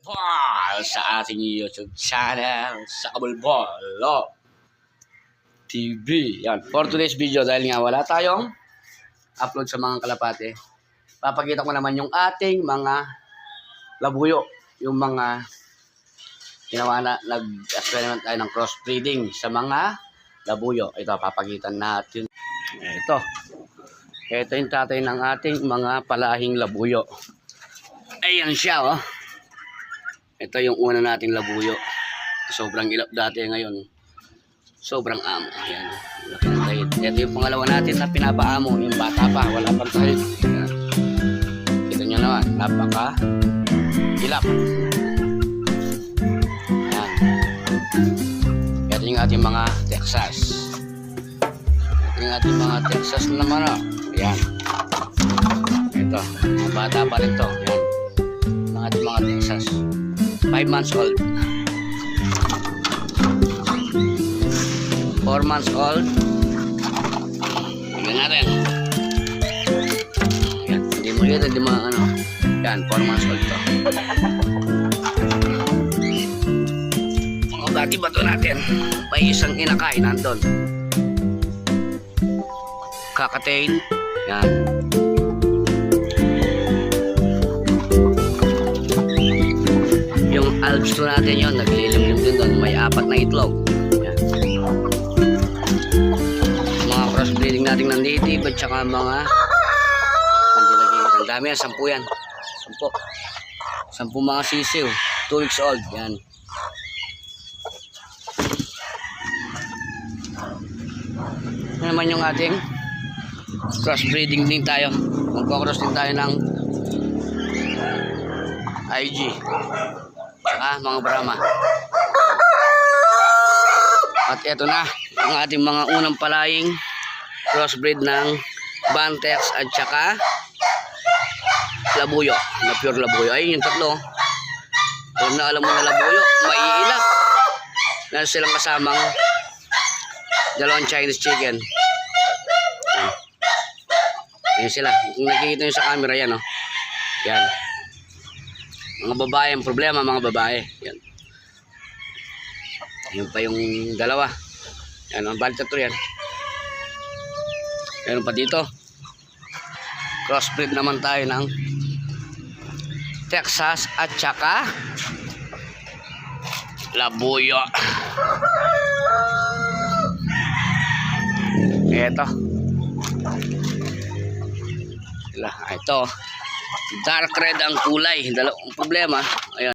Ball sa ating YouTube channel sa Kabulbolo TV. Yan. For today's video, dahil nga wala tayong upload sa mga kalapate, papakita ko naman yung ating mga labuyo. Yung mga ginawa na, nag-experiment tayo ng crossbreeding sa mga labuyo. Ito, papakitan natin. Ito yung tatay ng ating mga palahing labuyo. Ayan siya, oh. Ito yung una nating labuyo. Sobrang ilap dati, ngayon sobrang amo. Ayan. Ito yung pangalawa natin na pinapaamo. Yung bata pa, wala pang kahit. Kita nyo naman, napaka ilap. Ayan. Ito yung ating mga Texas. Ito yung ating mga Texas naman, oh. Ayan. Ito, mga bata pa rin to. Ayan. Mga ating mga Texas. 5 months old. 4 months old. Tingnan natin. Yan, hindi mo yun, hindi mo ano. Yan, 4 months old to. O, bati ba ito natin? May isang inakay nandun. Kakatain. Yan. Yung alps to natin yun, naglilimlim din doon. May 4 na itlog. Yan. Mga crossbreeding natin ng native at saka mga ang dami yan, 10 yan. 10 mga sisiw, 2 weeks old. Yan. Yan naman yung ating crossbreeding din tayo. Magkocross din tayo ng IG. Mga Brahma. At ito na ang ating mga unang palaying crossbreed ng Bantex at saka labuyo, na pure labuyo. Ayun yung tatlo. Kung na alam mo na labuyo, maiilap. Meron silang kasamang dalawang Chinese chicken. Ayun sila. Kung nakikita nyo sa camera, yan, oh. Yan. Mga babae, ang problema mga babae. Yan. Yan pa yung dalawa. Yan, ang bali tatlo yan. Meron pa dito. Crossbreed naman tayo ng Texas at saka labuyo. Ito. Ito. Dark red ang kulay. Dalawang problema. Ayan.